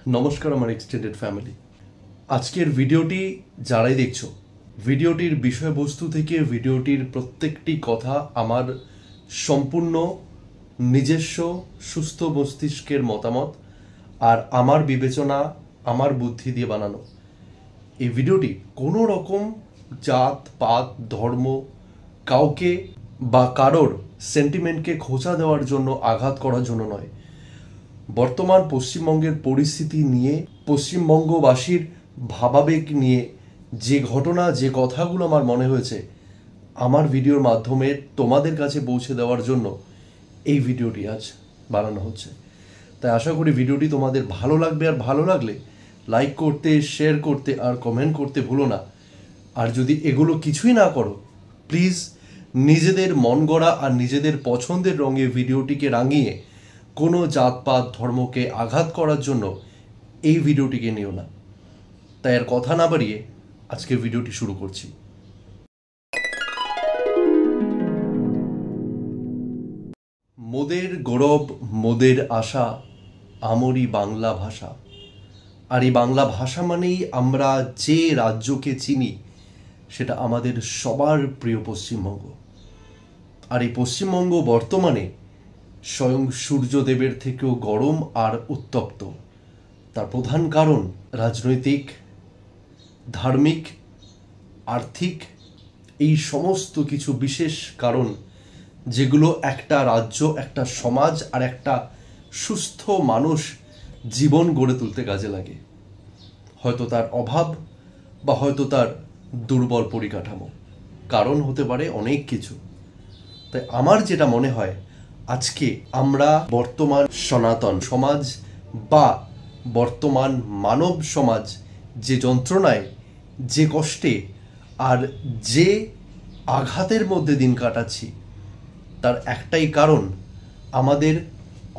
নমস্কার আমার extended family. আজকের ভিডিওটি যারাই দেখছো, ভিডিওটির বিষয়বস্তু থেকে ভিডিওটির প্রত্যেকটি কথা আমার সম্পূর্ণ নিজস্ব সুস্থ মস্তিষ্কের মতামত আর আমার বিবেচনা, আমার বুদ্ধি দিয়ে বানানো। এই ভিডিওটি কোনো রকম জাত পাত ধর্ম কাউকে বা কারোর সেন্টিমেন্টকে খোঁচা দেওয়ার জন্য, আঘাত করার জন্য নয়। বর্তমান পশ্চিমবঙ্গের পরিস্থিতি নিয়ে, পশ্চিমবঙ্গবাসীর ভাবাবেগ নিয়ে যে ঘটনা, যে কথাগুলো আমার মনে হয়েছে আমার ভিডিওর মাধ্যমে তোমাদের কাছে পৌঁছে দেওয়ার জন্য এই ভিডিওটি আজ বানানো হচ্ছে। তাই আশা করি ভিডিওটি তোমাদের ভালো লাগবে, আর ভালো লাগলে লাইক করতে, শেয়ার করতে আর কমেন্ট করতে ভুলো না। আর যদি এগুলো কিছুই না করো, প্লিজ নিজেদের মন গড়া আর নিজেদের পছন্দের রঙে ভিডিওটিকে রাঙিয়ে কোনো জাতপাত ধর্মকে আঘাত করার জন্য এই ভিডিওটিকে নিও না। তাই আর কথা না বাড়িয়ে আজকে ভিডিওটি শুরু করছি। মোদের গৌরব, মোদের আশা, আমরি বাংলা ভাষা। আর এই বাংলা ভাষা মানেই আমরা যে রাজ্যকে চিনি, সেটা আমাদের সবার প্রিয় পশ্চিমবঙ্গ। আর এই পশ্চিমবঙ্গ বর্তমানে স্বয়ং সূর্যদেবের থেকেও গরম আর উত্তপ্ত। তার প্রধান কারণ রাজনৈতিক, ধার্মিক, আর্থিক, এই সমস্ত কিছু বিশেষ কারণ যেগুলো একটা রাজ্য, একটা সমাজ আর একটা সুস্থ মানুষ জীবন গড়ে তুলতে কাজে লাগে। হয়তো তার অভাব বা হয়তো তার দুর্বল পরিকাঠামো, কারণ হতে পারে অনেক কিছু। তাই আমার যেটা মনে হয়, আজকে আমরা বর্তমান সনাতন সমাজ বা বর্তমান মানব সমাজ যে যন্ত্রণায়, যে কষ্টে আর যে আঘাতের মধ্যে দিন কাটাচ্ছি, তার একটাই কারণ আমাদের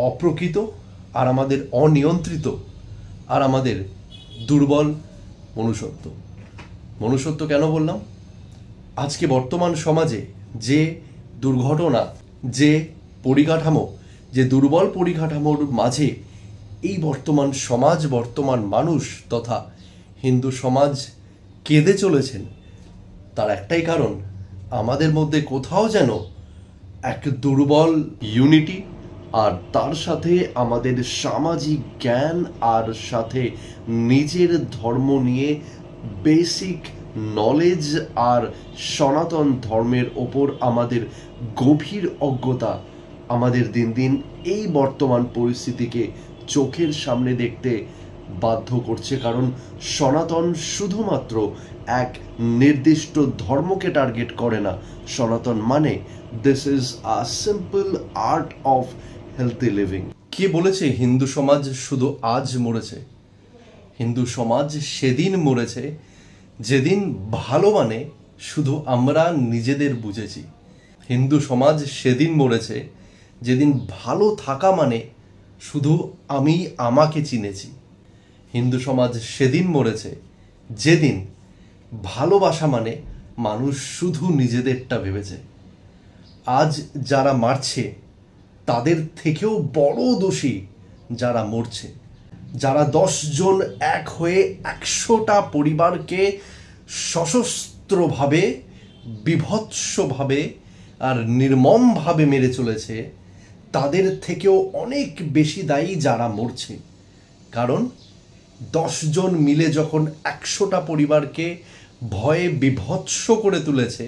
অপ্রকৃত আর আমাদের অনিয়ন্ত্রিত আর আমাদের দুর্বল মনুষ্যত্ব। মনুষ্যত্ব কেন বললাম? আজকে বর্তমান সমাজে যে দুর্ঘটনা, যে পরিকাঠামো, যে দুর্বল পরিকাঠামোর মাঝে এই বর্তমান সমাজ, বর্তমান মানুষ তথা হিন্দু সমাজ কেঁদে চলেছেন, তার একটাই কারণ আমাদের মধ্যে কোথাও যেন এক দুর্বল ইউনিটি, আর তার সাথে আমাদের সামাজিক জ্ঞান আর সাথে নিজের ধর্ম নিয়ে বেসিক নলেজ আর সনাতন ধর্মের ওপর আমাদের গভীর অজ্ঞতা আমাদের দিন দিন এই বর্তমান পরিস্থিতিকে চোখের সামনে দেখতে বাধ্য করছে। কারণ সনাতন শুধুমাত্র এক নির্দিষ্ট ধর্মকে টার্গেট করে না। সনাতন মানে this is a simple art of healthy living. কে বলেছে হিন্দু সমাজ শুধু আজ মরেছে? হিন্দু সমাজ সেদিন মরেছে যেদিন ভালো মানে শুধু আমরা নিজেদের বুঝেছি। হিন্দু সমাজ সেদিন মরেছে যেদিন ভালো থাকা মানে শুধু আমি আমাকে চিনেছি। হিন্দু সমাজ সেদিন মরেছে যেদিন ভালোবাসা মানে মানুষ শুধু নিজেদেরটা ভেবেছে। আজ যারা মারছে তাদের থেকেও বড় দোষী যারা মরছে, যারা 10 জন এক হয়ে 100টা পরিবারকে সশস্ত্রভাবে, বিভৎসভাবে আর নির্মমভাবে মেরে চলেছে, তাদের থেকেও অনেক বেশি দায়ী যারা মরছে। কারণ 10 জন মিলে যখন 100টা পরিবারকে ভয়ে বিভৎস করে তুলেছে,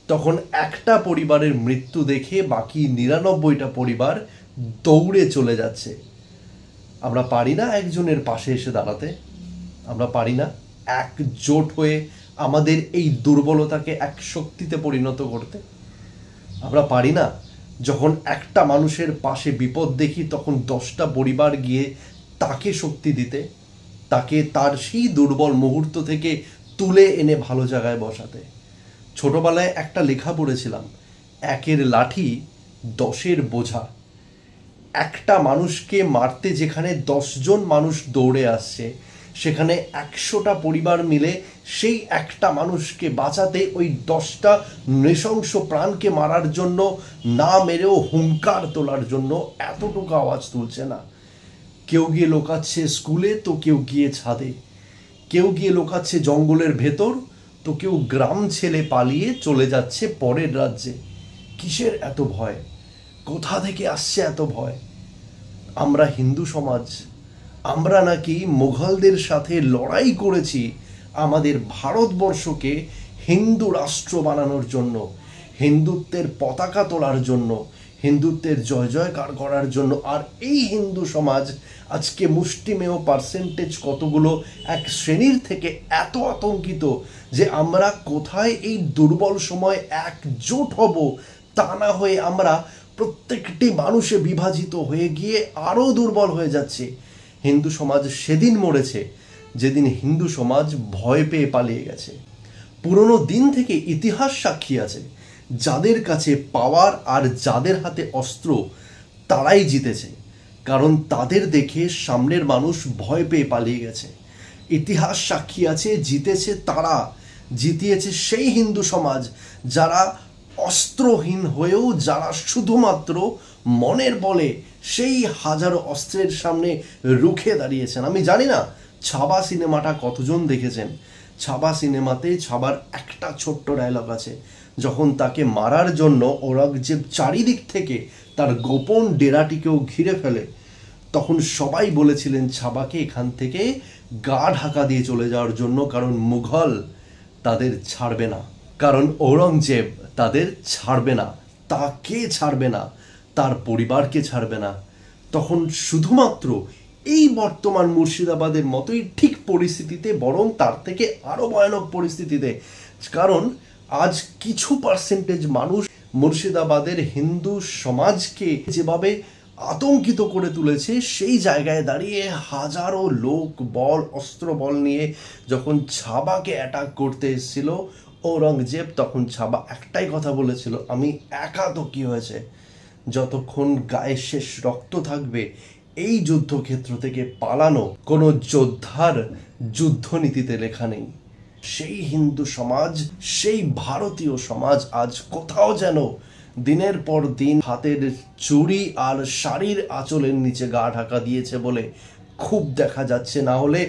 তখন একটা পরিবারের মৃত্যু দেখে বাকি 99টা পরিবার দৌড়ে চলে যাচ্ছে। আমরা পারি না একজনের পাশে এসে দাঁড়াতে? আমরা পারি না একজোট হয়ে আমাদের এই দুর্বলতাকে এক শক্তিতে পরিণত করতে? আমরা পারি না যখন একটা মানুষের পাশে বিপদ দেখি তখন 10টা পরিবার গিয়ে তাকে শক্তি দিতে, তাকে তার সেই দুর্বল মুহূর্ত থেকে তুলে এনে ভালো জায়গায় বসাতে? ছোটবেলায় একটা লেখা পড়েছিলাম, 1-এর লাঠি 10-এর বোঝা। একটা মানুষকে মারতে যেখানে 10 জন মানুষ দৌড়ে আসছে, সেখানে 100টা পরিবার মিলে সেই একটা মানুষকে বাঁচাতে ওই 10টা নৃশংস প্রাণকে মারার জন্য না মেরেও হুঙ্কার তোলার জন্য এতটুকু আওয়াজ তুলছে না। কেউ গিয়ে লোকাচ্ছে স্কুলে, তো কেউ গিয়ে ছাদে, কেউ গিয়ে লোকাচ্ছে জঙ্গলের ভেতর, তো কেউ গ্রাম ছেড়ে পালিয়ে চলে যাচ্ছে পরের রাজ্যে। কিসের এত ভয়? কোথা থেকে আসছে এত ভয়? আমরা হিন্দু সমাজ, আমরা নাকি মুঘলদের সাথে লড়াই করেছি আমাদের ভারতবর্ষকে হিন্দু রাষ্ট্র বানানোর জন্য, হিন্দুত্বের পতাকা তোলার জন্য, হিন্দুত্বের জয় জয়কার করার জন্য। আর এই হিন্দু সমাজ আজকে মুষ্টিমেয় পার্সেন্টেজ কতগুলো এক শ্রেণীর থেকে এত আতঙ্কিত যে আমরা কোথায় এই দুর্বল সময় একজোট হব, তা না হয়ে আমরা প্রত্যেকটি মানুষে বিভাজিত হয়ে গিয়ে আরও দুর্বল হয়ে যাচ্ছে। হিন্দু সমাজ সেদিন মরেছে যেদিন হিন্দু সমাজ ভয় পেয়ে পালিয়ে গেছে। পুরনো দিন থেকে ইতিহাস সাক্ষী আছে, যাদের কাছে পাওয়ার আর যাদের হাতে অস্ত্র তারাই জিতেছে, কারণ তাদের দেখে সামনের মানুষ ভয় পেয়ে পালিয়ে গেছে। ইতিহাস সাক্ষী আছে, জিতেছে তারা, জিতিয়েছে সেই হিন্দু সমাজ যারা অস্ত্রহীন হয়েও, যারা শুধুমাত্র মনের বলে সেই হাজারো অস্ত্রের সামনে রুখে দাঁড়িয়েছেন। আমি জানি না ছাবা সিনেমাটা কতজন দেখেছেন। ছাবা সিনেমাতে ছাবার একটা ছোট্ট ডায়লগ আছে, যখন তাকে মারার জন্য ঔরঙ্গজেব চারিদিক থেকে তার গোপন ডেরাটিকেও ঘিরে ফেলে, তখন সবাই বলেছিলেন ছাবাকে এখান থেকে গা ঢাকা দিয়ে চলে যাওয়ার জন্য, কারণ মুঘল তাদের ছাড়বে না, কারণ ঔরঙ্গজেব তাদের ছাড়বে না। তাকে ছাড়বে না, তার পরিবারকে ছাড়বে না। তখন শুধুমাত্র এই বর্তমান মুর্শিদাবাদের মতোই ঠিক পরিস্থিতিতে, বরং তার থেকে আরও ভয়ানক পরিস্থিতিতে, কারণ আজ কিছু পার্সেন্টেজ মানুষ মুর্শিদাবাদের হিন্দু সমাজকে যেভাবে আতঙ্কিত করে তুলেছে, সেই জায়গায় দাঁড়িয়ে হাজারো লোক বল, অস্ত্র বল নিয়ে যখন ছাবাকে অ্যাটাক করতে এসেছিল ঔরঙ্গজেব, তখন ছাবা একটাই কথা বলেছিল, আমি একা তো কি হয়েছে, যতক্ষণ গায়ে শেষ রক্ত থাকবে এই যুদ্ধক্ষেত্র থেকে পালানো কোনো যোদ্ধার যুদ্ধনীতিতে লেখা নেই। সেই হিন্দু সমাজ, সেই ভারতীয় সমাজ আজ কোথাও যেন দিনের পর দিন হাতের চুড়ি আর শাড়ির আঁচলের নিচে গা ঢাকা দিয়েছে বলে খুব দেখা যাচ্ছে। না হলে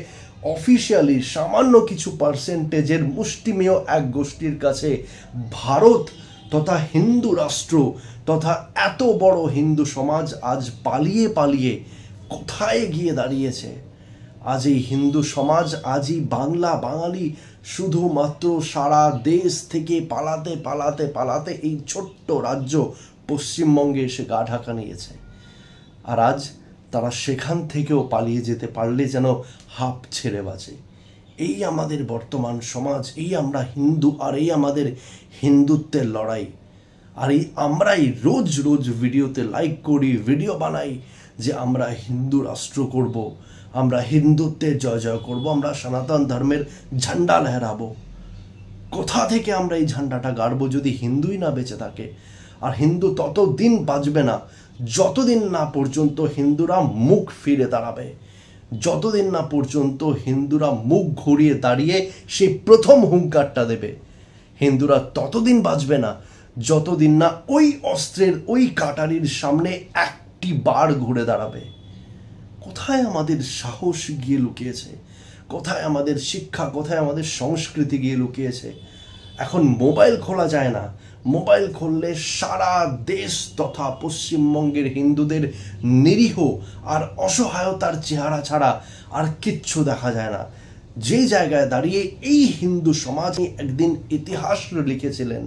অফিসিয়ালি সামান্য কিছু পার্সেন্টেজের মুষ্টিমেয় এক গোষ্ঠীর কাছে ভারত তথা হিন্দু রাষ্ট্র তথা এত বড় হিন্দু সমাজ আজ পালিয়ে পালিয়ে কোথায় গিয়ে দাঁড়িয়েছে। আজ এই হিন্দু সমাজ, আজই বাংলা বাঙালি শুধুমাত্র সারা দেশ থেকে পালাতে পালাতে পালাতে এই ছোট্ট রাজ্য পশ্চিমবঙ্গে এসে গা ঢাকা নিয়েছে। আর আজ তারা সেখান থেকেও পালিয়ে যেতে পারলে যেন হাঁপ ছেড়ে বাঁচে। এই আমাদের বর্তমান সমাজ, এই আমরা হিন্দু, আর এই আমাদের হিন্দুত্বের লড়াই। আর এই আমরাই রোজ রোজ ভিডিওতে লাইক করি, ভিডিও বানাই যে আমরা হিন্দু রাষ্ট্র করব, আমরা হিন্দুত্বের জয় জয় করব, আমরা সনাতন ধর্মের ঝান্ডা লহরাবো। কোথা থেকে আমরা এই ঝান্ডাটা গাড়বো যদি হিন্দুই না বেঁচে থাকে? আর হিন্দু ততদিন বাঁচবে না যতদিন না পর্যন্ত হিন্দুরা মুখ ফিরে দাঁড়াবে, যতদিন না পর্যন্ত হিন্দুরা মুখ ঘুরিয়ে দাঁড়িয়ে সেই প্রথম হুঙ্কারটা দেবে। হিন্দুরা ততদিন বাঁচবে না যতদিন না ওই অস্ত্রের, ওই কাটারির সামনে একটি বার ঘুরে দাঁড়াবে। কোথায় আমাদের সাহস গিয়ে লুকিয়েছে? কোথায় আমাদের শিক্ষা, কোথায় আমাদের সংস্কৃতি গিয়ে লুকিয়েছে? এখন মোবাইল খোলা যায় না, মোবাইল খুললে সারা দেশ তথা পশ্চিমবঙ্গের হিন্দুদের নিরীহ আর অসহায়তার চেহারা ছাড়া আর কিচ্ছু দেখা যায় না। যে জায়গায় দাঁড়িয়ে এই হিন্দু সমাজ একদিন ইতিহাস লিখেছিলেন,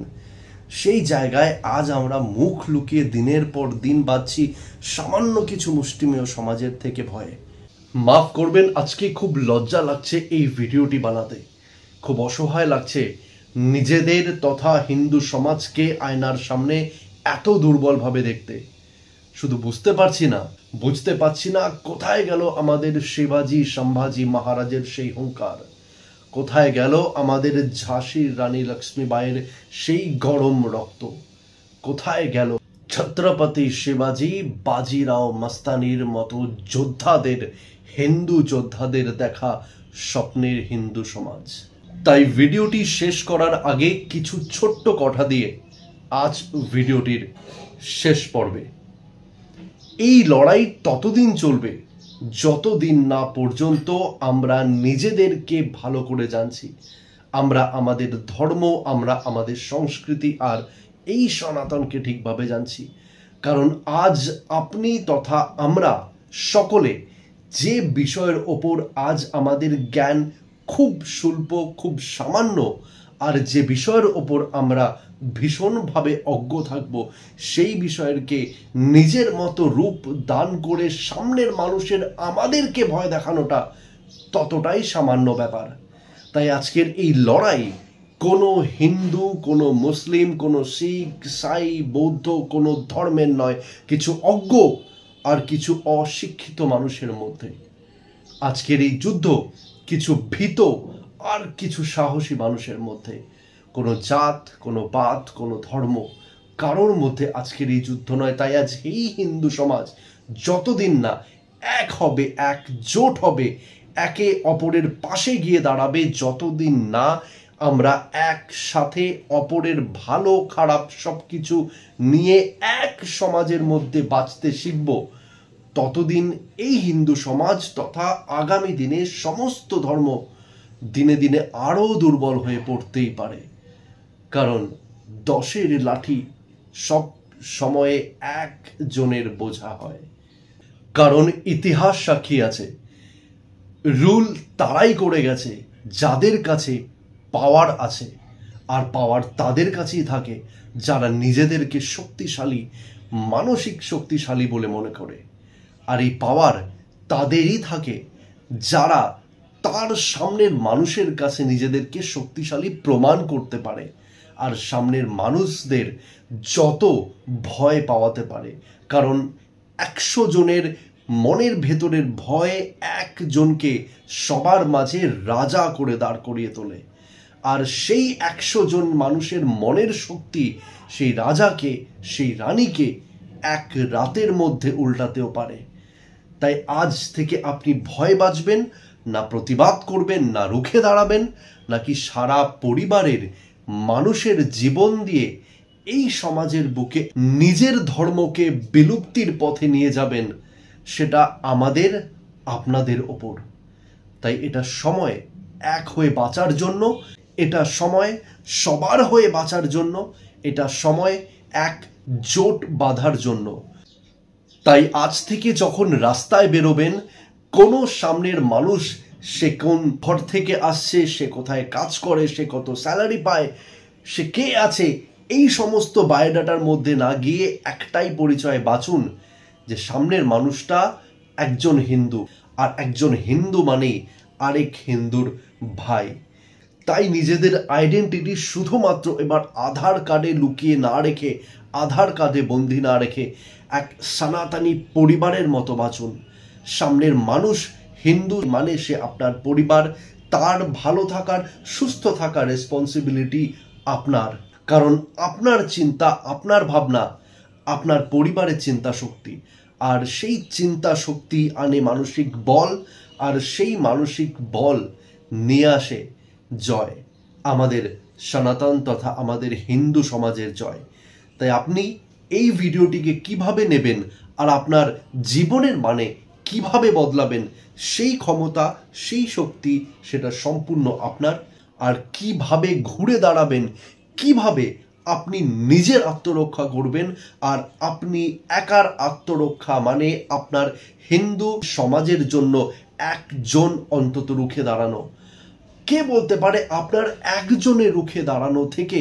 সেই জায়গায় আজ আমরা মুখ লুকিয়ে দিনের পর দিন বাঁচছি সামান্য কিছু মুষ্টিমেয় সমাজের থেকে ভয়ে। মাফ করবেন, আজকে খুব লজ্জা লাগছে এই ভিডিওটি বানাতে, খুব অসহায় লাগছে নিজেদের তথা হিন্দু সমাজকে আয়নার সামনে এত দুর্বলভাবে দেখতে। শুধু বুঝতে পারছি না কোথায় গেল আমাদের শিবাজি সম্ভাজি মহারাজের সেই হুঙ্কার, কোথায় গেল আমাদের ঝাঁসির রানী লক্ষ্মীবাইয়ের সেই গরম রক্ত, কোথায় গেল ছত্রপতি শিবাজি, বাজিরাও মস্তানির মতো যোদ্ধাদের, হিন্দু যোদ্ধাদের দেখা স্বপ্নের হিন্দু সমাজ। তাই ভিডিওটি শেষ করার আগে কিছু ছোট্ট কথা দিয়ে আজ ভিডিওটির শেষ পর্বে। এই লড়াই ততদিন চলবে যতদিন না পর্যন্ত আমরা নিজেদেরকে ভালো করে জানছি, আমরা আমাদের ধর্ম, আমরা আমাদের সংস্কৃতি আর এই সনাতনকে ঠিকভাবে জানছি। কারণ আজ আপনি তথা আমরা সকলে যে বিষয়ের ওপর আজ আমাদের জ্ঞান খুব স্বল্প, খুব সামান্য, আর যে বিষয়ের ওপর আমরা ভীষণভাবে অজ্ঞ থাকব, সেই বিষয়কে নিজের মতো রূপ দান করে সামনের মানুষের আমাদেরকে ভয় দেখানোটা ততটাই সামান্য ব্যাপার। তাই আজকের এই লড়াই কোনো হিন্দু, কোনো মুসলিম, কোনো শিখ, সাই, বৌদ্ধ কোনো ধর্মের নয়, কিছু অজ্ঞ আর কিছু অশিক্ষিত মানুষের মধ্যে। আজকের এই যুদ্ধ কিছু ভীত আর কিছু সাহসী মানুষের মধ্যে। কোনো জাত, কোনো পাত, কোনো ধর্ম কারোর মধ্যে আজকের এই যুদ্ধ নয়। তাই আজ এই হিন্দু সমাজ যতদিন না এক হবে, একজোট হবে, একে অপরের পাশে গিয়ে দাঁড়াবে, যতদিন না আমরা একসাথে অপরের ভালো খারাপ সব কিছু নিয়ে এক সমাজের মধ্যে বাঁচতে শিখব, ততদিন এই হিন্দু সমাজ তথা আগামী দিনে সমস্ত ধর্ম দিনে দিনে আরও দুর্বল হয়ে পড়তেই পারে। কারণ 10-এর লাঠি সব সময়ে একজনের বোঝা হয়। কারণ ইতিহাস সাক্ষী আছে, রুল তারাই করে গেছে যাদের কাছে পাওয়ার আছে, আর পাওয়ার তাদের কাছেই থাকে যারা নিজেদেরকে শক্তিশালী, মানসিক শক্তিশালী বলে মনে করে। আর এই পাওয়ার তাদেরই থাকে যারা তার সামনের মানুষের কাছে নিজেদেরকে শক্তিশালী প্রমাণ করতে পারে, আর সামনের মানুষদের যত ভয় পাওয়াতে পারে। কারণ 100 জনের মনের ভেতরের ভয় একজনকে সবার মাঝে রাজা করে দাঁড় করিয়ে তোলে, আর সেই 100 জন মানুষের মনের শক্তি সেই রাজাকে, সেই রানীকে এক রাতের মধ্যে উল্টাতেও পারে। তাই আজ থেকে আপনি ভয় বাঁচবেন না, প্রতিবাদ করবেন না, রুখে দাঁড়াবেন, নাকি সারা পরিবারের মানুষের জীবন দিয়ে এই সমাজের বুকে নিজের ধর্মকে বিলুপ্তির পথে নিয়ে যাবেন, সেটা আমাদের আপনাদের ওপর। তাই এটা সময় এক হয়ে বাঁচার জন্য, এটা সময় সবার হয়ে বাঁচার জন্য, এটা সময় এক জোট বাঁধার জন্য। তাই আজ থেকে যখন রাস্তায় বেরোবেন, কোনো সামনের মানুষ সে কোন ঘর থেকে আসছে, সে কোথায় কাজ করে, সে কত স্যালারি পায়, সে কে আছে, এই সমস্ত বায়োডাটার মধ্যে না গিয়ে একটাই পরিচয় বাঁচুন যে সামনের মানুষটা একজন হিন্দু, আর একজন হিন্দু মানেই আরেক হিন্দুর ভাই। তাই নিজেদের আইডেন্টিটি শুধুমাত্র এবার আধার কার্ডে লুকিয়ে না রেখে, আধার কার্ডে বন্দি না রেখে এক সনাতনী পরিবারের মতো বাঁচুন। সামনের মানুষ হিন্দু মানে সে আপনার পরিবার, তার ভালো থাকার, সুস্থ থাকার রেসপন্সিবিলিটি আপনার। কারণ আপনার চিন্তা, আপনার ভাবনা আপনার পরিবারের চিন্তা শক্তি, আর সেই চিন্তা শক্তি আনে মানসিক বল, আর সেই মানসিক বল নিয়ে আসে জয়, আমাদের সনাতন তথা আমাদের হিন্দু সমাজের জয়। তাই আপনি এই ভিডিওটিকে কিভাবে নেবেন আর আপনার জীবনের মানে কিভাবে বদলাবেন, সেই ক্ষমতা, সেই শক্তি, সেটা সম্পূর্ণ আপনার। আর কিভাবে ঘুরে দাঁড়াবেন, কিভাবে আপনি নিজের আত্মরক্ষা করবেন, আর আপনি একার আত্মরক্ষা মানে আপনার হিন্দু সমাজের জন্য একজন অন্তত রুখে দাঁড়ানো। কে বলতে পারে আপনার একজনে রুখে দাঁড়ানো থেকে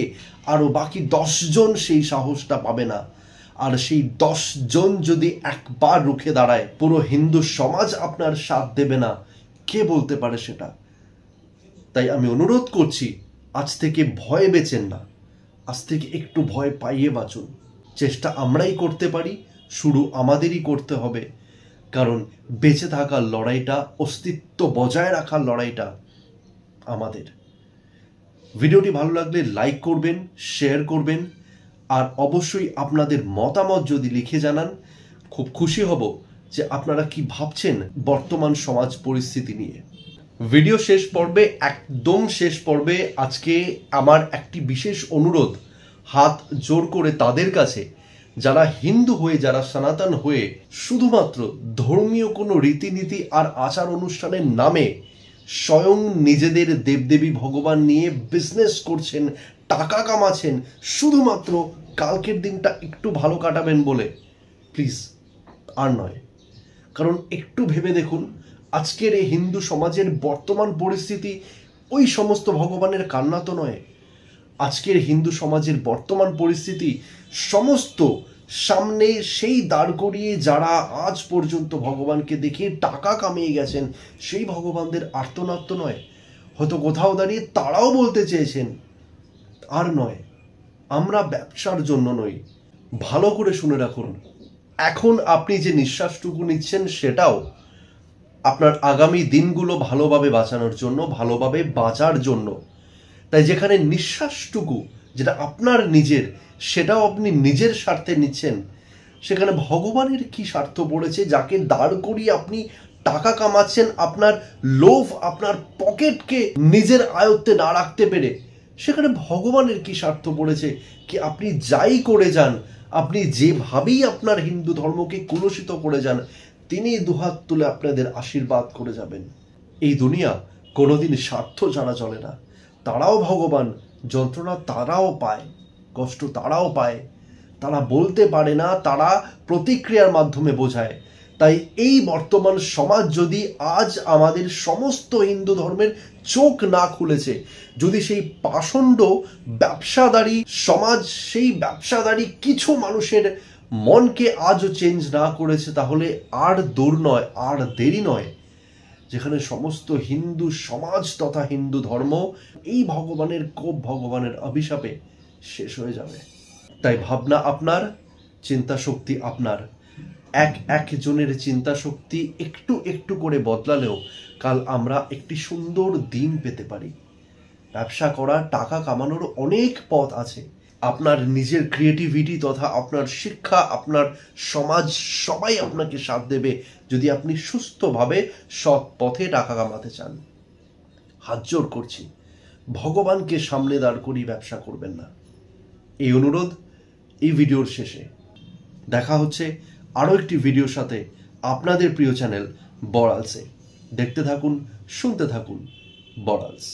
আরো বাকি 10 জন সেই সাহসটা পাবে না? আর সেই 10 জন যদি একবার রুখে দাঁড়ায়, পুরো হিন্দু সমাজ আপনার সাথ দেবে না, কে বলতে পারে সেটা? তাই আমি অনুরোধ করছি, আজ থেকে ভয় বেচেন না, আজ থেকে একটু ভয় পাইয়ে বাঁচুন। চেষ্টা আমরাই করতে পারি, শুরু আমাদেরই করতে হবে। কারণ বেঁচে থাকার লড়াইটা, অস্তিত্ব বজায় রাখার লড়াইটা আমাদের। ভিডিওটি ভালো লাগলে লাইক করবেন, শেয়ার করবেন, আর অবশ্যই আপনাদের মতামত যদি লিখে জানান, খুব খুশি হব যে আপনারা কি ভাবছেন বর্তমান সমাজ পরিস্থিতি নিয়ে। ভিডিও শেষ পর্বে, একদম শেষ পর্বে আজকে আমার একটি বিশেষ অনুরোধ, হাত জোর করে তাদের কাছে যারা হিন্দু হয়ে, যারা সনাতন হয়ে শুধুমাত্র ধর্মীয় কোনো রীতিনীতি আর আচার অনুষ্ঠানের নামে স্বয়ং নিজেদের দেবদেবী ভগবান নিয়ে বিজনেস করছেন, টাকা কামাচ্ছেন শুধুমাত্র কালকের দিনটা একটু ভালো কাটাবেন বলে, প্লিজ আর নয়। কারণ একটু ভেবে দেখুন, আজকের এই হিন্দু সমাজের বর্তমান পরিস্থিতি ওই সমস্ত ভগবানের কান্না তো নয়। আজকের হিন্দু সমাজের বর্তমান পরিস্থিতি সমস্ত সামনে সেই দাঁড় করিয়ে যারা আজ পর্যন্ত ভগবানকে দেখে টাকা কামিয়ে গেছেন সেই ভগবানদের আর্তনাদ তো নয়। হয়তো কোথাও দাঁড়িয়ে তারাও বলতে চেয়েছেন, আর নয়, আমরা ব্যবসার জন্য নই। ভালো করে শুনে রাখুন, এখন আপনি যে নিঃশ্বাসটুকু নিচ্ছেন সেটাও আপনার আগামী দিনগুলো ভালোভাবে বাঁচানোর জন্য, ভালোভাবে বাঁচার জন্য। তাই যেখানে নিঃশ্বাসটুকু যেটা আপনার নিজের, সেটাও আপনি নিজের স্বার্থে নিচ্ছেন, সেখানে ভগবানের কি স্বার্থ পড়েছে যাকে দাঁড় করিয়ে আপনি টাকা কামাচ্ছেন আপনার লোভ, আপনার পকেটকে নিজের আয়ত্তে না রাখতে পেরে? সেখানে ভগবানের কি স্বার্থ পড়েছে কি আপনি যাই করে যান, আপনি যেভাবেই আপনার হিন্দু ধর্মকে কলুষিত করে যান, তিনি দুহাত তুলে আপনাদের আশীর্বাদ করে যাবেন। এই দুনিয়া কোনোদিন স্বার্থ ছাড়া চলে না। তারাও ভগবান, যন্ত্রণা তারাও পায়, কষ্ট তারাও পায়, তারা বলতে পারে না, তারা প্রতিক্রিয়ার মাধ্যমে বোঝায়। তাই এই বর্তমান সমাজ যদি আজ আমাদের সমস্ত হিন্দু ধর্মের চোখ না খুলেছে, যদি সেই পাষণ্ড ব্যবসাদারী সমাজ, সেই ব্যবসাদারী কিছু মানুষের মনকে আজও চেঞ্জ না করেছে, তাহলে আর দূর নয়, আর দেরি নয়, যেখানে সমস্ত হিন্দু সমাজ তথা হিন্দু ধর্ম এই ভগবানের কোপ, ভগবানের অভিশাপে শেষ হয়ে যাবে। তাই ভাবনা আপনার, চিন্তা শক্তি আপনার। একজনের চিন্তা শক্তি একটু একটু করে বদলালেও কাল আমরা একটি সুন্দর দিন পেতে পারি। ব্যবসা করা, টাকা কামানোর অনেক পথ আছে। আপনার নিজের ক্রিয়েটিভিটি তথা আপনার শিক্ষা, আপনার সমাজ সবাই আপনাকে সাথ দেবে যদি আপনি সুস্থভাবে সৎ পথে টাকা কামাতে চান। হাত জোর করছি, ভগবানকে সামনে দাঁড় করিয়ে ব্যবসা করবেন না। এই অনুরোধ এই ভিডিওর শেষে। দেখা হচ্ছে আরও একটি ভিডিওর সাথে আপনাদের প্রিয় চ্যানেল বড়ালসে। দেখতে থাকুন, শুনতে থাকুন বড়ালস।